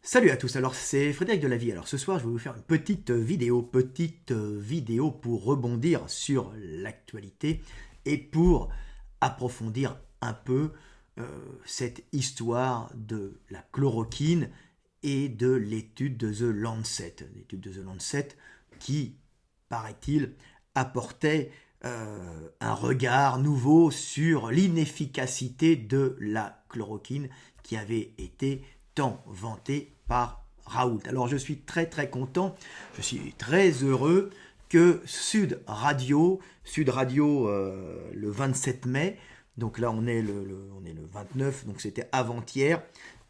Salut à tous, alors c'est Frédéric de la Vie. Alors ce soir je vais vous faire une petite vidéo pour rebondir sur l'actualité et pour approfondir un peu cette histoire de la chloroquine et de l'étude de The Lancet. L'étude de The Lancet qui, paraît-il, apportait un regard nouveau sur l'inefficacité de la chloroquine qui avait été tant vantée par Raoult. Alors je suis très très content, je suis très heureux que Sud Radio le 27 mai, donc là on est le 29, donc c'était avant-hier,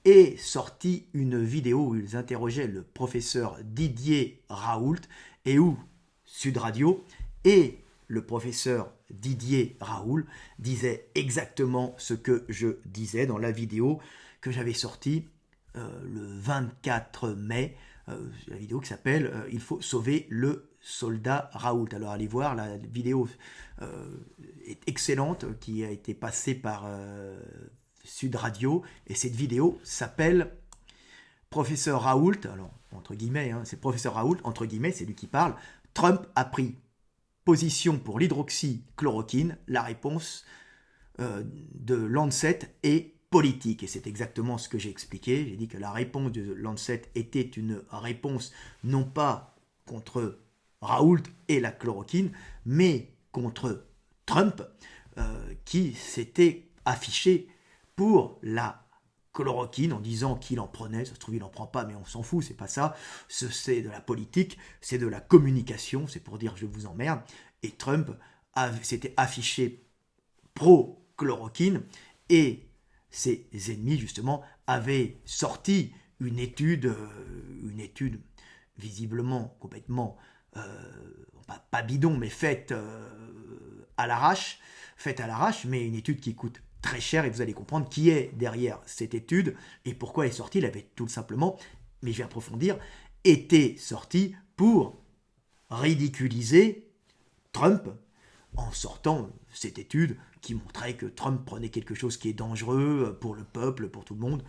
ait sorti une vidéo où ils interrogeaient le professeur Didier Raoult et où Sud Radio et le professeur Didier Raoult disait exactement ce que je disais dans la vidéo que j'avais sortie le 24 mai, la vidéo qui s'appelle Il faut sauver le soldat Raoult. Alors allez voir, la vidéo est excellente, qui a été passée par Sud Radio, et cette vidéo s'appelle Professeur Raoult, alors entre guillemets, c'est Professeur Raoult, entre guillemets, c'est lui qui parle, Trump a pris position pour l'hydroxychloroquine, la réponse de Lancet est politique. Et c'est exactement ce que j'ai expliqué. J'ai dit que la réponse de Lancet était une réponse non pas contre Raoult et la chloroquine, mais contre Trump, qui s'était affiché pour la chloroquine en disant qu'il en prenait. Ça se trouve, il n'en prend pas, mais on s'en fout, c'est pas ça. C'est de la politique, c'est de la communication, c'est pour dire je vous emmerde. Et Trump s'était affiché pro-chloroquine et ses ennemis, justement, avaient sorti une étude visiblement complètement, pas bidon, mais faite à l'arrache, mais une étude qui coûte très cher, et vous allez comprendre qui est derrière cette étude et pourquoi elle est sortie. Elle avait tout simplement, mais je vais approfondir, été sortie pour ridiculiser Trump en sortant cette étude qui montrait que Trump prenait quelque chose qui est dangereux pour le peuple, pour tout le monde.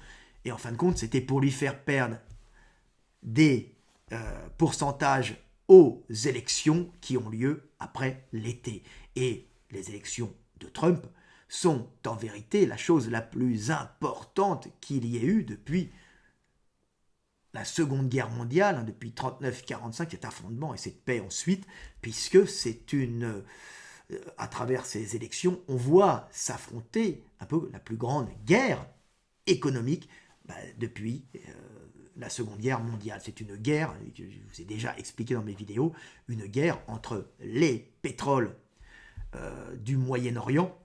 Et en fin de compte, c'était pour lui faire perdre des pourcentages aux élections qui ont lieu après l'été. Et les élections de Trump sont en vérité la chose la plus importante qu'il y ait eu depuis la Seconde Guerre mondiale, depuis 39-45, cet affrontement et cette paix ensuite, puisque c'est une... à travers ces élections, on voit s'affronter un peu la plus grande guerre économique depuis la Seconde Guerre mondiale. C'est une guerre, que je vous ai déjà expliqué dans mes vidéos, une guerre entre les pétroles du Moyen-Orient,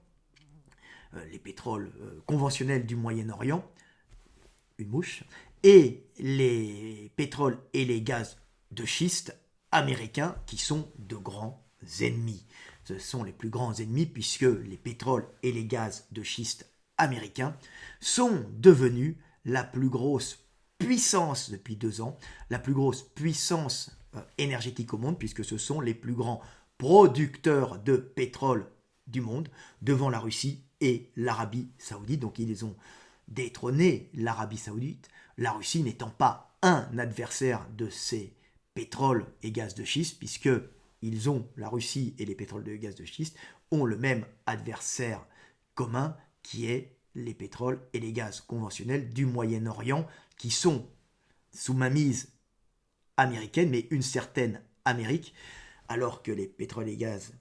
les pétroles conventionnels du Moyen-Orient, une mouche, et les pétroles et les gaz de schiste américains qui sont de grands ennemis. Ce sont les plus grands ennemis puisque les pétroles et les gaz de schiste américains sont devenus la plus grosse puissance depuis 2 ans, la plus grosse puissance énergétique au monde, puisque ce sont les plus grands producteurs de pétrole du monde, devant la Russie et l'Arabie Saoudite. Donc ils ont détrôné l'Arabie Saoudite, la Russie n'étant pas un adversaire de ces pétroles et gaz de schiste, puisque la Russie et les pétroles et gaz de schiste ont le même adversaire commun qui est les pétroles et les gaz conventionnels du Moyen-Orient qui sont sous mainmise américaine, mais une certaine Amérique, alors que les pétroles et gaz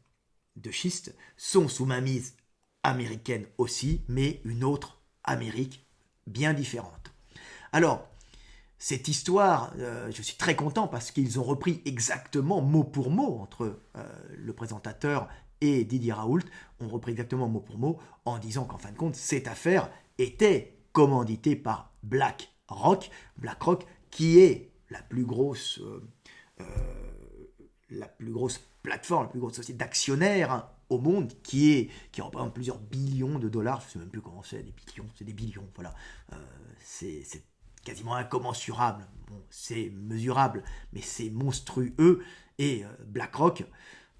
de schiste sont sous mainmise américaine aussi, mais une autre Amérique bien différente. Alors, cette histoire, je suis très content parce qu'ils ont repris exactement mot pour mot entre le présentateur et Didier Raoult, ont repris exactement mot pour mot en disant qu'en fin de compte, cette affaire était commanditée par BlackRock, qui est la plus grosse plateforme, la plus grosse société d'actionnaires au monde, qui représente plusieurs billions de dollars. Je ne sais même plus comment c'est, des billions, c'est des billions, voilà. C'est quasiment incommensurable. Bon, c'est mesurable, mais c'est monstrueux. Et BlackRock,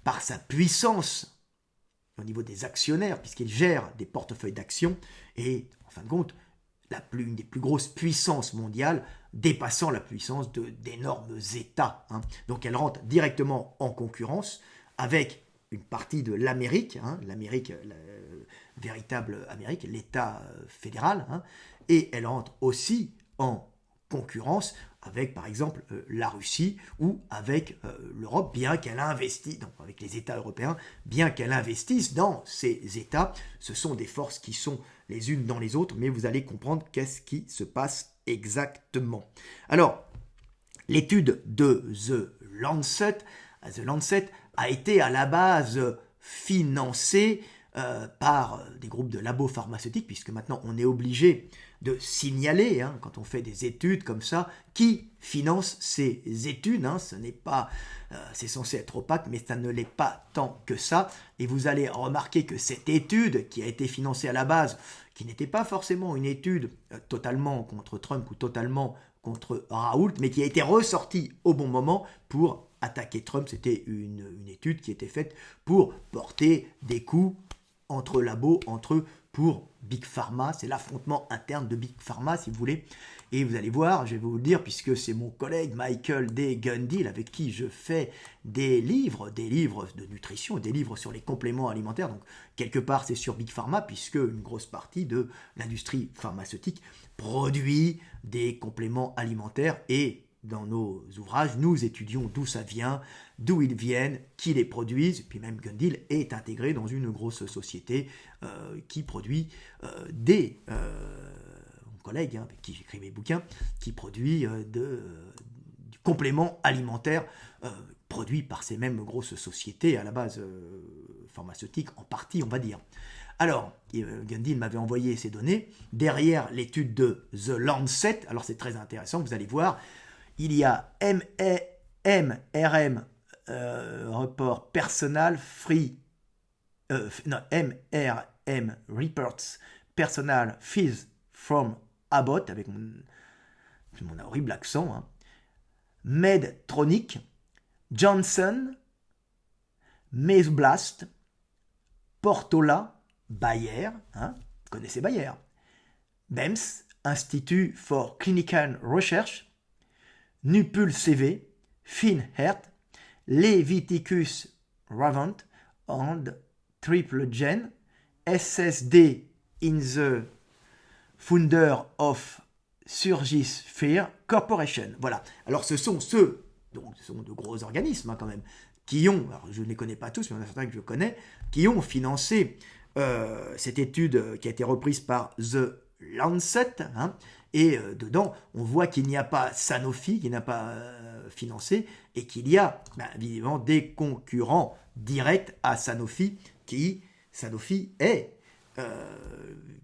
par sa puissance au niveau des actionnaires, puisqu'il gère des portefeuilles d'actions, et en fin de compte, une des plus grosses puissances mondiales, dépassant la puissance d'énormes États. Hein. Donc elle rentre directement en concurrence avec une partie de l'Amérique, hein, l'Amérique, la véritable Amérique, l'État fédéral, hein, et elle rentre aussi en concurrence avec, par exemple, la Russie ou avec l'Europe, bien qu'elle investisse, donc avec les États européens, bien qu'elle investisse dans ces États. Ce sont des forces qui sont les unes dans les autres, mais vous allez comprendre qu'est-ce qui se passe exactement. Alors, l'étude de The Lancet a été à la base financée par des groupes de labos pharmaceutiques, puisque maintenant on est obligé de signaler, hein, quand on fait des études comme ça, qui finance ces études. Hein, ce n'est pas, c'est censé être opaque, mais ça ne l'est pas tant que ça. Et vous allez remarquer que cette étude qui a été financée à la base, qui n'était pas forcément une étude totalement contre Trump ou totalement contre Raoult, mais qui a été ressortie au bon moment pour attaquer Trump. C'était une étude qui était faite pour porter des coups entre labos, entre eux, pour Big Pharma. C'est l'affrontement interne de Big Pharma, si vous voulez. Et vous allez voir, je vais vous le dire, puisque c'est mon collègue Michael D. Gundil, avec qui je fais des livres de nutrition, des livres sur les compléments alimentaires. Donc, quelque part, c'est sur Big Pharma, puisque une grosse partie de l'industrie pharmaceutique produit des compléments alimentaires. Et dans nos ouvrages, nous étudions d'où ça vient, d'où ils viennent, qui les produisent. Puis même Gundil est intégré dans une grosse société qui produit mon collègue, hein, avec qui j'écris mes bouquins, qui produit du complément alimentaire produit par ces mêmes grosses sociétés, à la base pharmaceutiques, en partie, on va dire. Alors, Gundil m'avait envoyé ces données. Derrière l'étude de The Lancet, alors c'est très intéressant, vous allez voir, il y a MRM Report Personal Free, MRM Reports Personal Fees from Abbott, avec mon horrible accent, hein, Medtronic, Johnson, Mesoblast, Portola, Bayer, hein, vous connaissez Bayer, BEMS, Institute for Clinical Research, Nupul CV, Finhert, Leviticus Ravant, and Triple Gen, SSD in the founder of Surgisphere Corporation. Voilà. Alors ce sont donc ce sont de gros organismes hein, quand même, qui ont, alors je ne les connais pas tous, mais il y en a certains que je connais, qui ont financé cette étude qui a été reprise par The Lancet, hein, et dedans, on voit qu'il n'y a pas Sanofi qui n'a pas financé, et qu'il y a évidemment des concurrents directs à Sanofi, Sanofi est,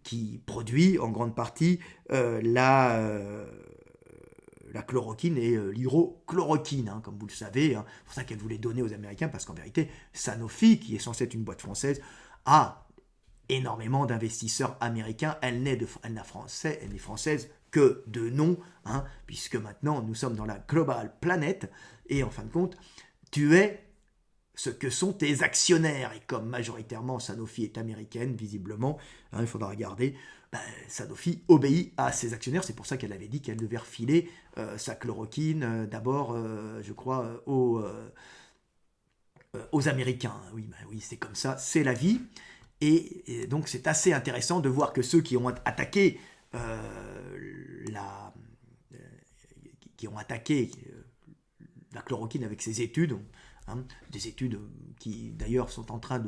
qui produit en grande partie la chloroquine et l'hydrochloroquine, hein, comme vous le savez. Hein. C'est pour ça qu'elle voulait donner aux Américains, parce qu'en vérité, Sanofi, qui est censée être une boîte française, a énormément d'investisseurs américains. Elle n'est française que de nom, hein, puisque maintenant nous sommes dans la global planète, et en fin de compte, tu es ce que sont tes actionnaires. Et comme majoritairement Sanofi est américaine, visiblement, hein, il faudra regarder, Sanofi obéit à ses actionnaires. C'est pour ça qu'elle avait dit qu'elle devait refiler sa chloroquine, d'abord, je crois, aux Américains. Oui, oui, c'est comme ça, c'est la vie. Et donc c'est assez intéressant de voir que ceux qui ont attaqué la chloroquine avec ces études, hein, des études qui d'ailleurs sont en train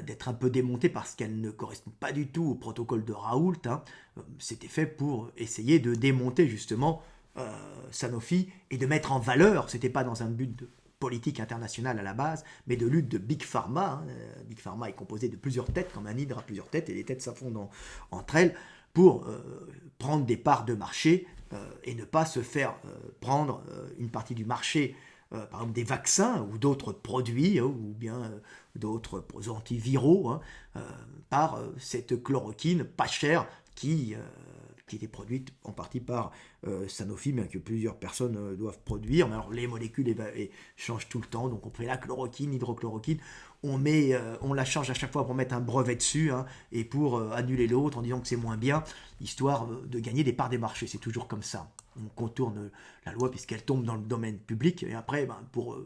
d'être un peu démontées parce qu'elles ne correspondent pas du tout au protocole de Raoult. Hein. C'était fait pour essayer de démonter justement Sanofi et de mettre en valeur, c'était pas dans un but de politique internationale à la base, mais de lutte de Big Pharma. Hein. Big Pharma est composé de plusieurs têtes, comme un hydre à plusieurs têtes, et les têtes s'affondent entre elles pour prendre des parts de marché et ne pas se faire prendre une partie du marché, par exemple des vaccins ou d'autres produits, ou bien d'autres antiviraux, hein, par cette chloroquine pas chère qui était produite en partie par Sanofi, mais que plusieurs personnes doivent produire. Mais alors les molécules changent tout le temps, donc on fait la chloroquine, l'hydrochloroquine, on la change à chaque fois pour mettre un brevet dessus, hein, et pour annuler l'autre en disant que c'est moins bien, histoire de gagner des parts des marchés. C'est toujours comme ça. On contourne la loi puisqu'elle tombe dans le domaine public, et après, pour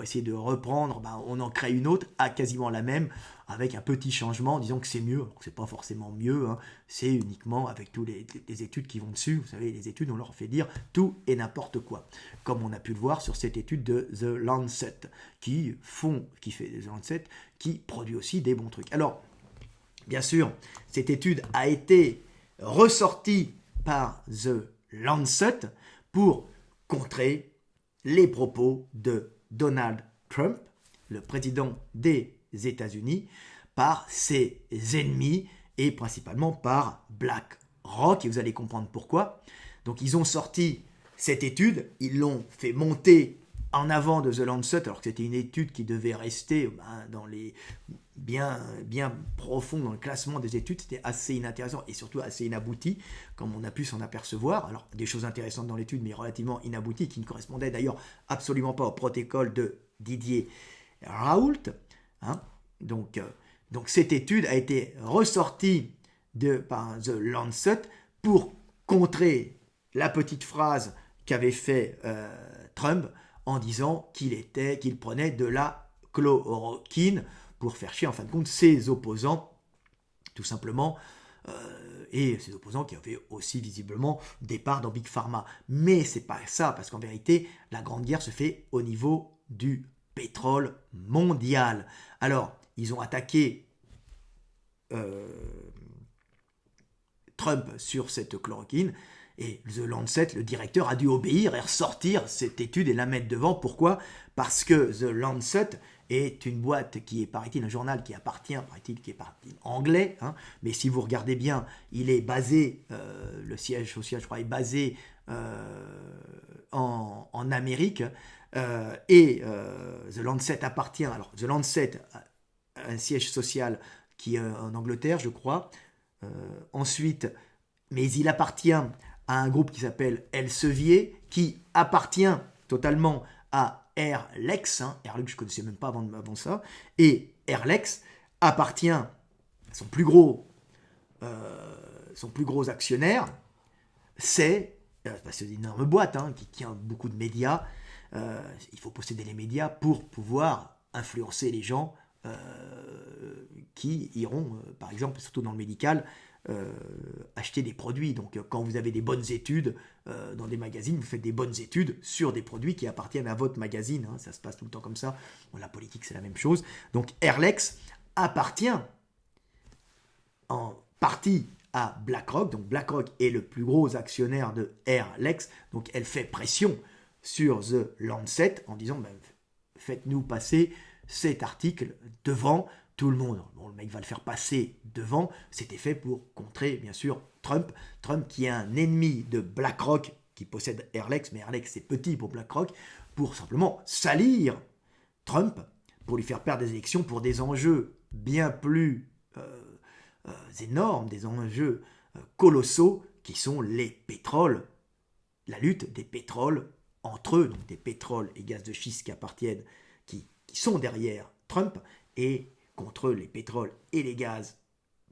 essayer de reprendre, on en crée une autre à quasiment la même, avec un petit changement, disons que c'est mieux. Alors c'est pas forcément mieux, hein, c'est uniquement avec tous les études qui vont dessus. Vous savez, les études, on leur fait dire tout et n'importe quoi, comme on a pu le voir sur cette étude de The Lancet, qui produit aussi des bons trucs. Alors, bien sûr, cette étude a été ressortie par The Lancet pour contrer les propos de Donald Trump, le président des États-Unis, par ses ennemis et principalement par BlackRock. Et vous allez comprendre pourquoi. Donc ils ont sorti cette étude, ils l'ont fait monter en avant de The Lancet, alors que c'était une étude qui devait rester dans les bien profond dans le classement des études. C'était assez inintéressant et surtout assez inabouti, comme on a pu s'en apercevoir. Alors, des choses intéressantes dans l'étude, mais relativement inabouties, qui ne correspondaient d'ailleurs absolument pas au protocole de Didier Raoult. Hein. Donc, cette étude a été ressortie par The Lancet pour contrer la petite phrase qu'avait fait Trump en disant qu'il prenait de la chloroquine pour faire chier en fin de compte ses opposants, tout simplement, et ses opposants qui avaient aussi visiblement des parts dans Big Pharma. Mais c'est pas ça, parce qu'en vérité, la grande guerre se fait au niveau du pétrole mondial. Alors, ils ont attaqué Trump sur cette chloroquine, et The Lancet, le directeur, a dû obéir et ressortir cette étude et la mettre devant. Pourquoi ? Parce que The Lancet est une boîte qui est, paraît-il, un journal qui appartient, qui est anglais, hein, mais si vous regardez bien, il est basé, le siège social, je crois, est basé en Amérique, et The Lancet appartient, alors The Lancet a un siège social qui est en Angleterre, je crois, ensuite, mais il appartient à un groupe qui s'appelle Elsevier, qui appartient totalement à Airlex. Airlex, je ne connaissais même pas avant ça. Et Airlex appartient à son plus gros actionnaire. C'est une énorme boîte qui tient beaucoup de médias. Il faut posséder les médias pour pouvoir influencer les gens qui iront, par exemple, surtout dans le médical, acheter des produits. Donc quand vous avez des bonnes études dans des magazines, vous faites des bonnes études sur des produits qui appartiennent à votre magazine, ça se passe tout le temps comme ça. Bon, la politique c'est la même chose. Donc Airlex appartient en partie à BlackRock. Donc BlackRock est le plus gros actionnaire de Airlex, donc elle fait pression sur The Lancet en disant faites-nous passer cet article devant tout le monde. Bon, le mec va le faire passer devant. C'était fait pour contrer, bien sûr, Trump. Trump qui est un ennemi de BlackRock, qui possède Airlex, mais Airlex c'est petit pour BlackRock, pour simplement salir Trump, pour lui faire perdre des élections pour des enjeux bien plus énormes, des enjeux colossaux, qui sont les pétroles, la lutte des pétroles entre eux, donc des pétroles et gaz de schiste qui sont derrière Trump, et contre les pétroles et les gaz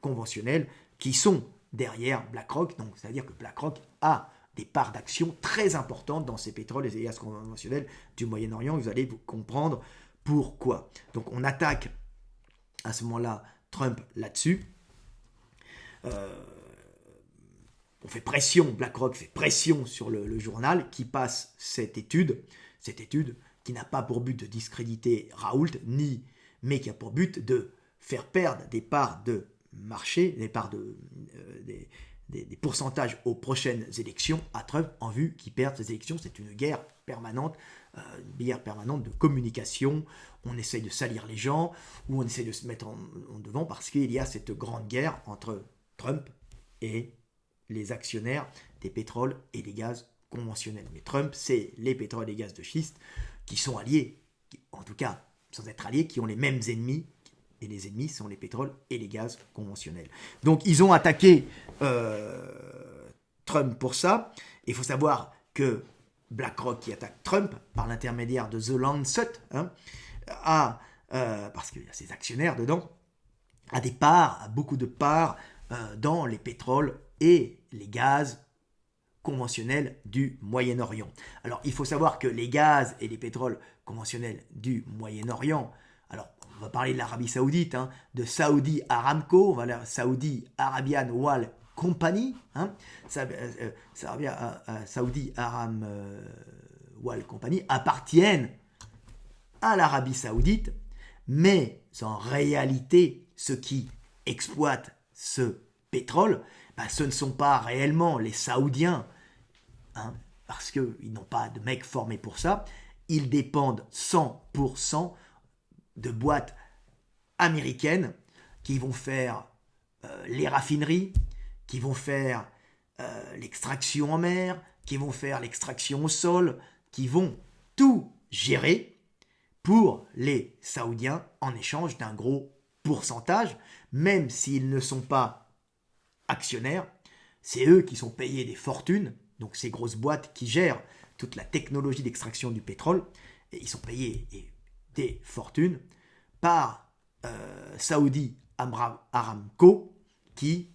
conventionnels qui sont derrière BlackRock. Donc, c'est-à-dire que BlackRock a des parts d'action très importantes dans ces pétroles et les gaz conventionnels du Moyen-Orient. Vous allez vous comprendre pourquoi. Donc, on attaque à ce moment-là Trump là-dessus. On fait pression, BlackRock fait pression sur le journal qui passe cette étude qui n'a pas pour but de discréditer Raoult, mais qui a pour but de faire perdre des parts de marché, des pourcentages aux prochaines élections à Trump en vue qu'il perde ces élections. C'est une guerre permanente de communication. On essaye de salir les gens, ou on essaye de se mettre en devant, parce qu'il y a cette grande guerre entre Trump et les actionnaires des pétroles et des gaz conventionnels. Mais Trump, c'est les pétroles et les gaz de schiste qui sont alliés, en tout cas sans être alliés, qui ont les mêmes ennemis, et les ennemis sont les pétroles et les gaz conventionnels. Donc ils ont attaqué Trump pour ça. Il faut savoir que BlackRock, qui attaque Trump par l'intermédiaire de The Lancet, parce qu'il y a ses actionnaires dedans, a beaucoup de parts dans les pétroles et les gaz conventionnels du Moyen-Orient. Alors, il faut savoir que les gaz et les pétroles conventionnels du Moyen-Orient, alors, on va parler de l'Arabie Saoudite, de Saudi Aramco, voilà, Saudi Arabian Oil Company, Saudi Aram Oil Company appartiennent à l'Arabie Saoudite, mais en réalité, ceux qui exploitent ce pétrole, ce ne sont pas réellement les Saoudiens, parce qu'ils n'ont pas de mecs formés pour ça. Ils dépendent 100% de boîtes américaines qui vont faire les raffineries, qui vont faire l'extraction en mer, qui vont faire l'extraction au sol, qui vont tout gérer pour les Saoudiens en échange d'un gros pourcentage, même s'ils ne sont pas actionnaires. C'est eux qui sont payés des fortunes, donc ces grosses boîtes qui gèrent toute la technologie d'extraction du pétrole, et ils sont payés des fortunes par Saudi Aramco qui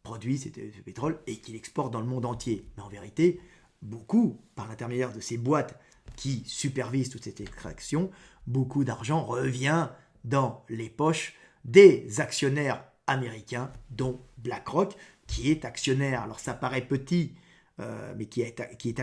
produit ce pétrole et qui l'exporte dans le monde entier. Mais en vérité, beaucoup, par l'intermédiaire de ces boîtes qui supervisent toute cette extraction, beaucoup d'argent revient dans les poches des actionnaires américains, dont BlackRock, qui est actionnaire, alors ça paraît petit, mais qui est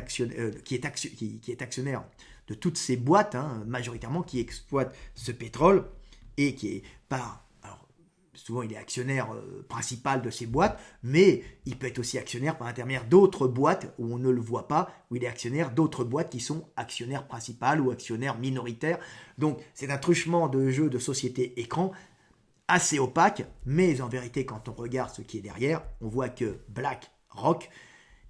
actionnaire de toutes ces boîtes, majoritairement, qui exploitent ce pétrole, et qui est par... Alors, souvent, il est actionnaire principal de ces boîtes, mais il peut être aussi actionnaire par l'intermédiaire d'autres boîtes où on ne le voit pas, où il est actionnaire d'autres boîtes qui sont actionnaires principales ou actionnaires minoritaires. Donc, c'est un truchement de jeu de société écran assez opaque, mais en vérité, quand on regarde ce qui est derrière, on voit que BlackRock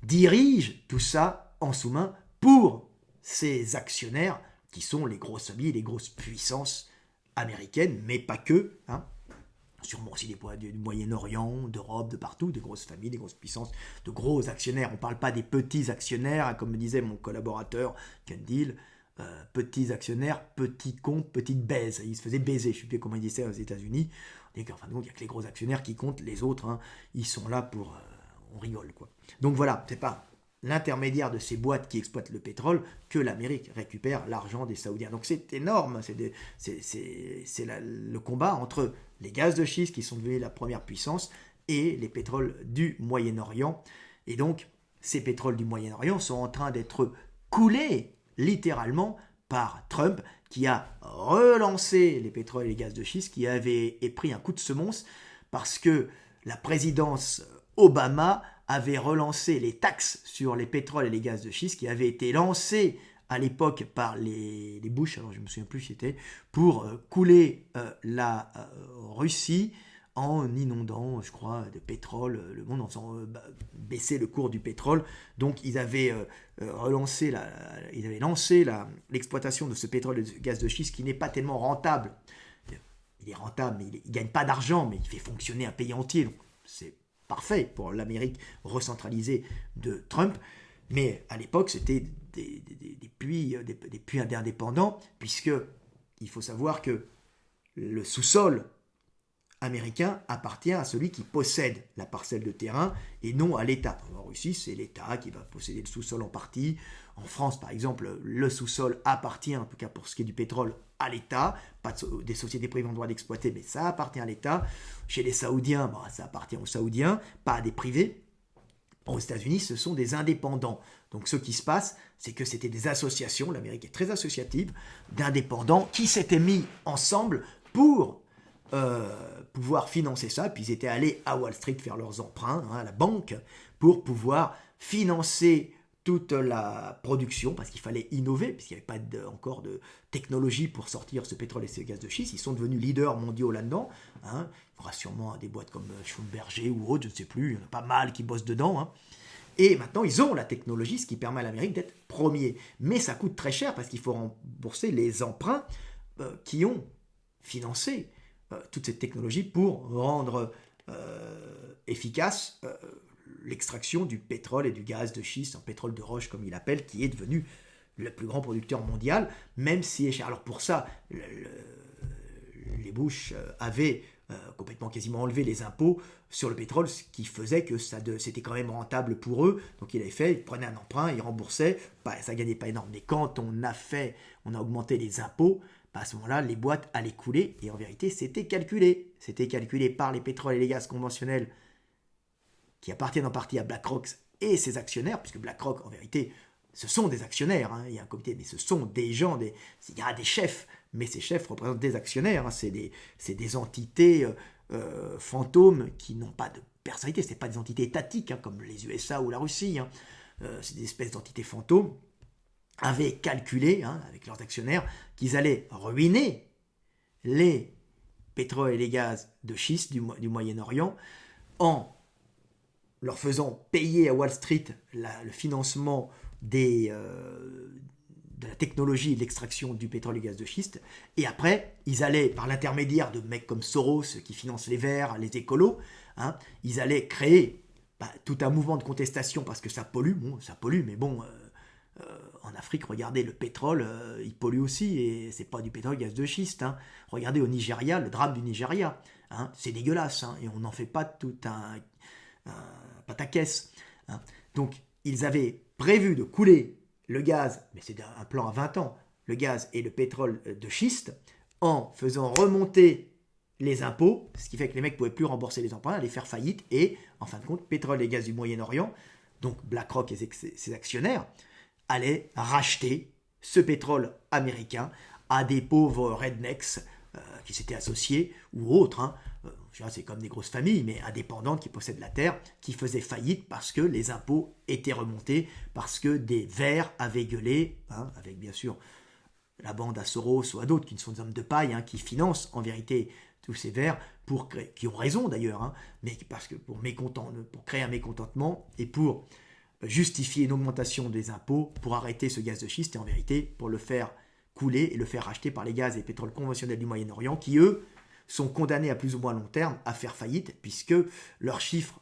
dirige tout ça en sous-main pour ses actionnaires qui sont les grosses familles, les grosses puissances américaines, mais pas que, sûrement aussi des boîtes du Moyen-Orient, d'Europe, de partout, des grosses familles, des grosses puissances, de gros actionnaires. On ne parle pas des petits actionnaires, comme me disait mon collaborateur Ken Deal, petits actionnaires, petits cons, petites baises. Il se faisait baiser, je ne sais plus comment il disait aux États-Unis. Enfin, donc, il n'y a que les gros actionnaires qui comptent, les autres, ils sont là pour... on rigole, quoi. Donc voilà, c'est pas l'intermédiaire de ces boîtes qui exploitent le pétrole que l'Amérique récupère l'argent des Saoudiens. Donc c'est énorme, c'est le combat entre les gaz de schiste qui sont devenus la première puissance et les pétroles du Moyen-Orient. Et donc ces pétroles du Moyen-Orient sont en train d'être coulés littéralement par Trump qui a relancé les pétroles et les gaz de schiste, qui avait pris un coup de semonce parce que la présidence Obama avait relancé les taxes sur les pétroles et les gaz de schiste qui avaient été lancées à l'époque par les Bush, alors je ne me souviens plus qui c'était, pour couler la Russie en inondant, je crois, de pétrole le monde, en faisant baisser le cours du pétrole. Donc ils avaient lancé l'exploitation de ce pétrole et de gaz de schiste qui n'est pas tellement rentable. Il est rentable, mais il ne gagne pas d'argent, mais il fait fonctionner un pays entier. Donc c'est parfait pour l'Amérique recentralisée de Trump. Mais à l'époque, c'était des puits indépendants, puisque il faut savoir que le sous-sol américain appartient à celui qui possède la parcelle de terrain et non à l'État. En Russie, c'est l'État qui va posséder le sous-sol en partie. En France, par exemple, le sous-sol appartient, en tout cas pour ce qui est du pétrole, à l'État. Pas des sociétés privées ont le droit d'exploiter, mais ça appartient à l'État. Chez les Saoudiens, ça appartient aux Saoudiens, pas à des privés. Aux États-Unis, ce sont des indépendants. Donc ce qui se passe, c'est que c'était des associations, l'Amérique est très associative, d'indépendants qui s'étaient mis ensemble pour pouvoir financer ça. Puis ils étaient allés à Wall Street faire leurs emprunts, à la banque, pour pouvoir financer toute la production, parce qu'il fallait innover, puisqu'il n'y avait pas encore de technologie pour sortir ce pétrole et ce gaz de schiste. Ils sont devenus leaders mondiaux là-dedans. Il y aura sûrement des boîtes comme Schlumberger ou autres, je ne sais plus, il y en a pas mal qui bossent dedans. Et maintenant, ils ont la technologie, ce qui permet à l'Amérique d'être premier. Mais ça coûte très cher, parce qu'il faut rembourser les emprunts qui ont financé toute cette technologie pour rendre efficace l'extraction du pétrole et du gaz de schiste, en pétrole de roche comme il appelle, qui est devenu le plus grand producteur mondial, même si est cher. Alors pour ça, les Bush avaient complètement quasiment enlevé les impôts sur le pétrole, ce qui faisait que c'était quand même rentable pour eux. Donc ils prenaient un emprunt, ils remboursaient, ça gagnait pas énorme. Mais quand on a augmenté les impôts, à ce moment-là, les boîtes allaient couler, et en vérité, c'était calculé. C'était calculé par les pétroles et les gaz conventionnels qui appartiennent en partie à BlackRock et ses actionnaires, puisque BlackRock, en vérité, ce sont des actionnaires, hein. Il y a un comité, mais ce sont des gens, il y a des chefs, mais ces chefs représentent des actionnaires, hein. C'est des entités fantômes qui n'ont pas de personnalité, ce n'est pas des entités étatiques, hein, comme les USA ou la Russie, hein. C'est des espèces d'entités fantômes, avaient calculé, hein, avec leurs actionnaires, qu'ils allaient ruiner les pétroles et les gaz de schiste du Moyen-Orient en leur faisant payer à Wall Street le financement de la technologie et de l'extraction du pétrole et gaz de schiste. Et après, ils allaient, par l'intermédiaire de mecs comme Soros, qui financent les Verts, les écolos, hein, ils allaient créer tout un mouvement de contestation parce que ça pollue. Bon, ça pollue, mais bon, en Afrique, regardez, le pétrole, il pollue aussi, et c'est pas du pétrole et gaz de schiste. Hein. Regardez au Nigeria, le drame du Nigeria. Hein, c'est dégueulasse, hein, et on n'en fait pas tout un pataquès. Hein. Donc, ils avaient prévu de couler le gaz, mais c'est un plan à 20 ans, le gaz et le pétrole de schiste, en faisant remonter les impôts, ce qui fait que les mecs ne pouvaient plus rembourser les emprunts, allaient faire faillite, et en fin de compte, pétrole et gaz du Moyen-Orient, donc BlackRock et ses actionnaires, allaient racheter ce pétrole américain à des pauvres rednecks qui s'étaient associés, ou autres, hein. C'est comme des grosses familles, mais indépendantes qui possèdent la terre, qui faisaient faillite parce que les impôts étaient remontés, parce que des Verts avaient gueulé, hein, avec bien sûr la bande à Soros ou à d'autres qui ne sont des hommes de paille, hein, qui financent en vérité tous ces Verts, qui ont raison d'ailleurs, hein, mais parce que pour créer un mécontentement et pour justifier une augmentation des impôts, pour arrêter ce gaz de schiste, et en vérité pour le faire couler et le faire racheter par les gaz et pétroles conventionnels du Moyen-Orient, qui eux sont condamnés à plus ou moins long terme à faire faillite, puisque leurs chiffres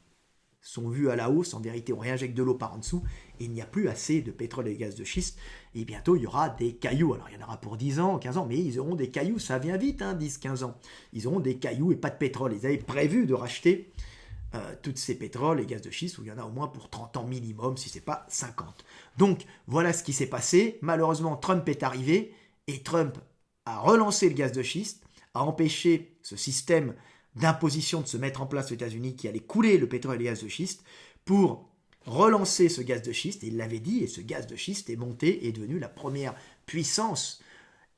sont vus à la hausse. En vérité, on réinjecte de l'eau par en dessous, et il n'y a plus assez de pétrole et de gaz de schiste, et bientôt il y aura des cailloux. Alors il y en aura pour 10 ans, 15 ans, mais ils auront des cailloux, ça vient vite, hein, 10, 15 ans. Ils auront des cailloux et pas de pétrole. Ils avaient prévu de racheter toutes ces pétroles et gaz de schiste, où il y en a au moins pour 30 ans minimum, si ce n'est pas 50. Donc voilà ce qui s'est passé. Malheureusement, Trump est arrivé, et Trump a relancé le gaz de schiste, a empêché ce système d'imposition de se mettre en place aux États-Unis qui allait couler le pétrole et le gaz de schiste pour relancer ce gaz de schiste. Et il l'avait dit, et ce gaz de schiste est monté, est devenu la première puissance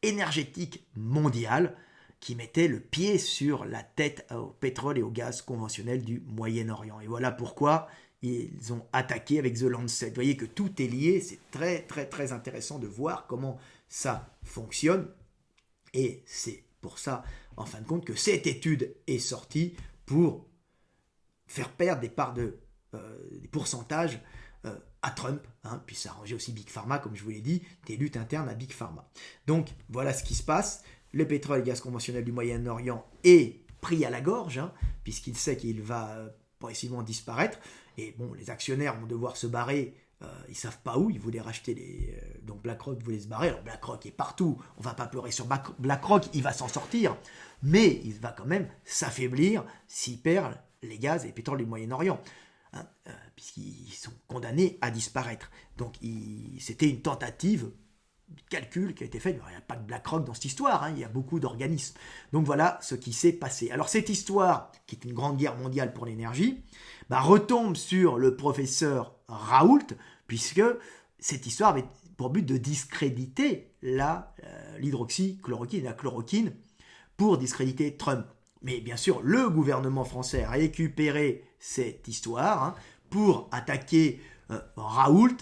énergétique mondiale qui mettait le pied sur la tête au pétrole et au gaz conventionnel du Moyen-Orient. Et voilà pourquoi ils ont attaqué avec The Lancet. Vous voyez que tout est lié, c'est très très très intéressant de voir comment ça fonctionne. Et c'est pour ça, en fin de compte, que cette étude est sortie pour faire perdre des pourcentages à Trump, hein, puis ça a arrangé aussi Big Pharma, comme je vous l'ai dit, des luttes internes à Big Pharma. Donc voilà ce qui se passe. Le pétrole et le gaz conventionnel du Moyen-Orient est pris à la gorge, hein, puisqu'il sait qu'il va progressivement disparaître. Et bon, les actionnaires vont devoir se barrer. Ils ne savent pas où, ils voulaient racheter donc BlackRock voulait se barrer. Alors BlackRock est partout, on ne va pas pleurer sur BlackRock, il va s'en sortir, mais il va quand même s'affaiblir s'il perd les gaz et les pétroles du Moyen-Orient, hein, puisqu'ils sont condamnés à disparaître. Donc c'était une tentative de calcul qui a été fait. Il n'y a pas que BlackRock dans cette histoire, hein, il y a beaucoup d'organismes. Donc voilà ce qui s'est passé. Alors cette histoire, qui est une grande guerre mondiale pour l'énergie, retombe sur le professeur Raoult, puisque cette histoire avait pour but de discréditer l'hydroxychloroquine, la chloroquine, pour discréditer Trump. Mais bien sûr, le gouvernement français a récupéré cette histoire, hein, pour attaquer Raoult,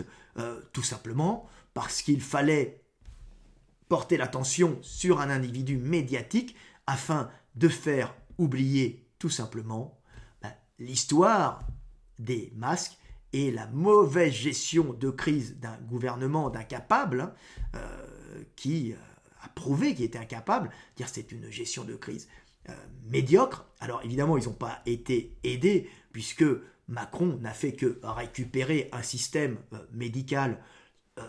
tout simplement parce qu'il fallait porter l'attention sur un individu médiatique afin de faire oublier tout simplement l'histoire des masques et la mauvaise gestion de crise d'un gouvernement d'incapable, hein, qui a prouvé qu'il était incapable. Dire c'est une gestion de crise médiocre. Alors évidemment, ils n'ont pas été aidés, puisque Macron n'a fait que récupérer un système médical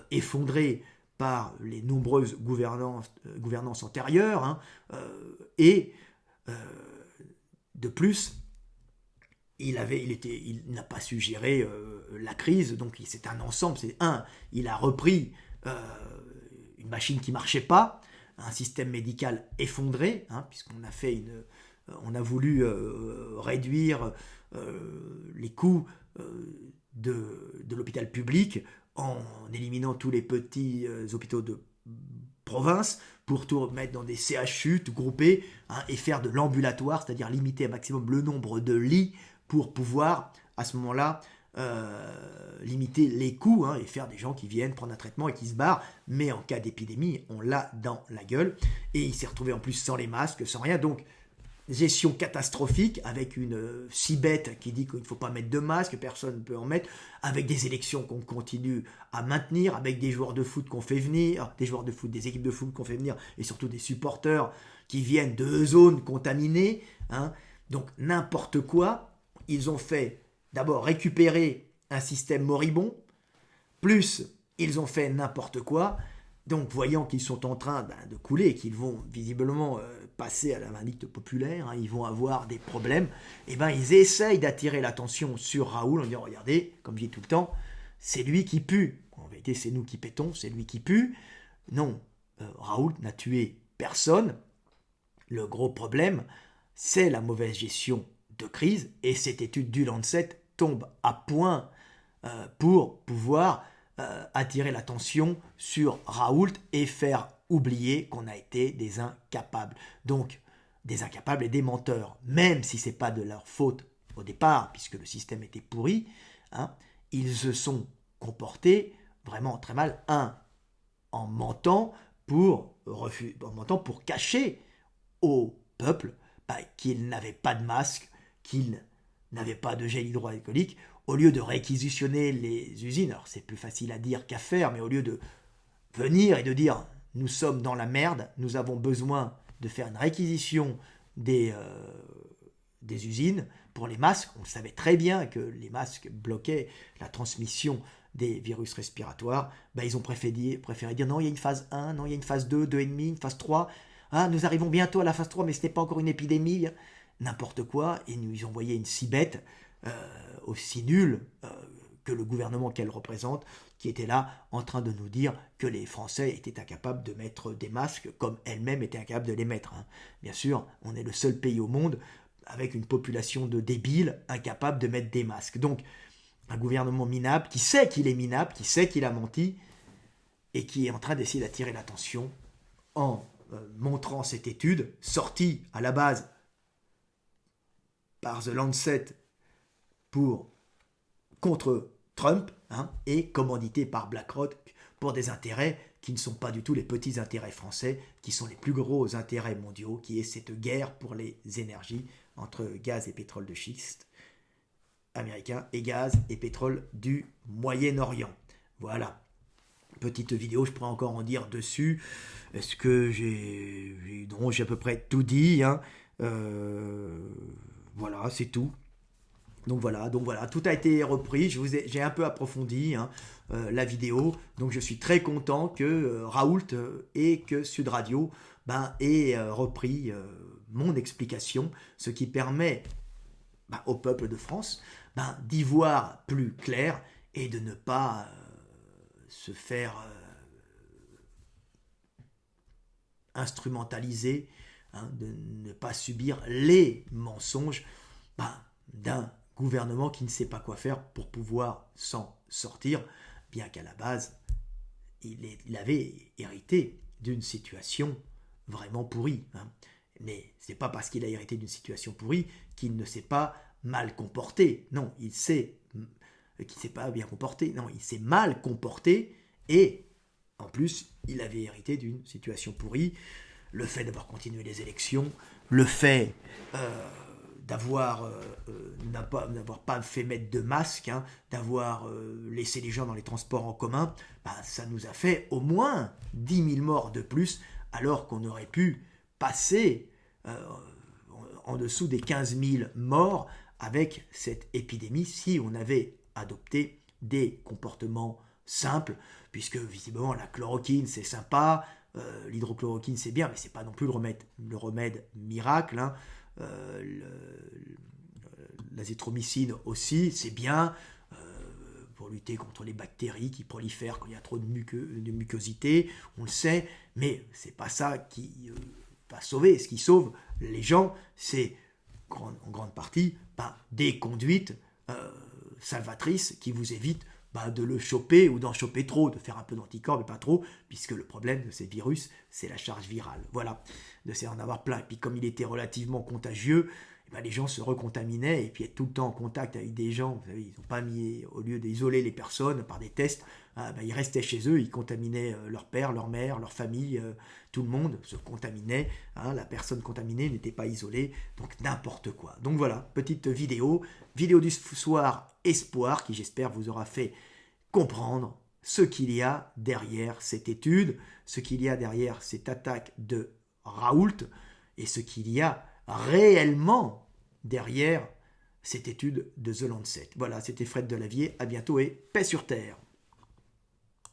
effondré par les nombreuses gouvernances antérieures, hein, et de plus, il n'a pas su gérer la crise, donc c'est un ensemble. Il a repris une machine qui ne marchait pas, un système médical effondré, hein, puisqu'on on a voulu réduire les coûts de l'hôpital public en éliminant tous les petits hôpitaux de province pour tout remettre dans des CHU, tout grouper, hein, et faire de l'ambulatoire, c'est-à-dire limiter au maximum le nombre de lits pour pouvoir, à ce moment-là, limiter les coûts, hein, et faire des gens qui viennent prendre un traitement et qui se barrent. Mais en cas d'épidémie, on l'a dans la gueule. Et il s'est retrouvé en plus sans les masques, sans rien. Donc, gestion catastrophique, avec une cibette qui dit qu'il ne faut pas mettre de masque, personne ne peut en mettre, avec des élections qu'on continue à maintenir, avec des joueurs de foot qu'on fait venir, des équipes de foot qu'on fait venir, et surtout des supporters qui viennent de zones contaminées, hein. Donc n'importe quoi. Ils ont fait d'abord récupérer un système moribond, plus ils ont fait n'importe quoi. Donc, voyant qu'ils sont en train de couler et qu'ils vont visiblement passer à la vindicte populaire, hein, ils vont avoir des problèmes, et ils essayent d'attirer l'attention sur Raoul en disant, regardez, comme je dis tout le temps, c'est lui qui pue. En vérité, c'est nous qui pétons, c'est lui qui pue. Non, Raoul n'a tué personne. Le gros problème, c'est la mauvaise gestion de crise, et cette étude du Lancet tombe à point pour pouvoir attirer l'attention sur Raoult et faire oublier qu'on a été des incapables. Donc, des incapables et des menteurs. Même si ce n'est pas de leur faute au départ, puisque le système était pourri, hein, ils se sont comportés vraiment très mal. En mentant pour cacher au peuple qu'ils n'avaient pas de masque, qu'ils n'avaient pas de gel hydroalcoolique, au lieu de réquisitionner les usines. Alors c'est plus facile à dire qu'à faire, mais au lieu de venir et de dire nous sommes dans la merde, nous avons besoin de faire une réquisition des usines pour les masques. On savait très bien que les masques bloquaient la transmission des virus respiratoires. Ils ont préféré dire non, il y a une phase 1, non, il y a une phase 2, 2,5, une phase 3. Ah, nous arrivons bientôt à la phase 3, mais ce n'est pas encore une épidémie. N'importe quoi. Et nous envoyé une cibette aussi nulle que le gouvernement qu'elle représente, qui était là en train de nous dire que les Français étaient incapables de mettre des masques comme elle-même était incapable de les mettre, hein. Bien sûr, on est le seul pays au monde avec une population de débiles incapables de mettre des masques. Donc, un gouvernement minable qui sait qu'il est minable, qui sait qu'il a menti et qui est en train d'essayer d'attirer l'attention en montrant cette étude sortie à la base par The Lancet contre Trump, hein, et commandité par BlackRock pour des intérêts qui ne sont pas du tout les petits intérêts français, qui sont les plus gros intérêts mondiaux, qui est cette guerre pour les énergies entre gaz et pétrole de schiste américain et gaz et pétrole du Moyen-Orient. Voilà. Petite vidéo, je pourrais encore en dire dessus. Est-ce que j'ai à peu près tout dit, hein. Voilà, c'est tout. Donc voilà, tout a été repris. J'ai un peu approfondi, hein, la vidéo. Donc je suis très content que Raoult et que Sud Radio aient repris mon explication, ce qui permet au peuple de France d'y voir plus clair et de ne pas se faire instrumentaliser, hein, de ne pas subir les mensonges d'un gouvernement qui ne sait pas quoi faire pour pouvoir s'en sortir, bien qu'à la base, il avait hérité d'une situation vraiment pourrie, hein. Mais c'est pas parce qu'il a hérité d'une situation pourrie qu'il ne s'est pas mal comporté. Non, qu'il s'est pas bien comporté. Non, il s'est mal comporté et en plus, il avait hérité d'une situation pourrie. Le fait d'avoir continué les élections, le fait n'avoir pas fait mettre de masque, hein, d'avoir laissé les gens dans les transports en commun, ça nous a fait au moins 10 000 morts de plus, alors qu'on aurait pu passer en dessous des 15 000 morts avec cette épidémie si on avait adopté des comportements simple, puisque visiblement la chloroquine c'est sympa, l'hydrochloroquine c'est bien, mais c'est pas non plus le remède miracle. Hein. L'azithromycine aussi, c'est bien pour lutter contre les bactéries qui prolifèrent quand il y a trop de mucosité, on le sait, mais c'est pas ça qui va sauver. Ce qui sauve les gens, c'est en grande partie des conduites salvatrices qui vous évitent de le choper ou d'en choper trop, de faire un peu d'anticorps mais pas trop, puisque le problème de ces virus, c'est la charge virale. Voilà, de en avoir plein. Et puis comme il était relativement contagieux, les gens se recontaminaient, et puis être tout le temps en contact avec des gens, vous savez, ils n'ont pas mis, au lieu d'isoler les personnes par des tests, ils restaient chez eux, ils contaminaient leur père, leur mère, leur famille, tout le monde se contaminait, la personne contaminée n'était pas isolée, donc n'importe quoi. Donc voilà, petite vidéo du soir espoir, qui j'espère vous aura fait comprendre ce qu'il y a derrière cette étude, ce qu'il y a derrière cette attaque de Raoult, et ce qu'il y a réellement derrière cette étude de The Lancet. Voilà, c'était Fred Delavier, à bientôt et paix sur terre.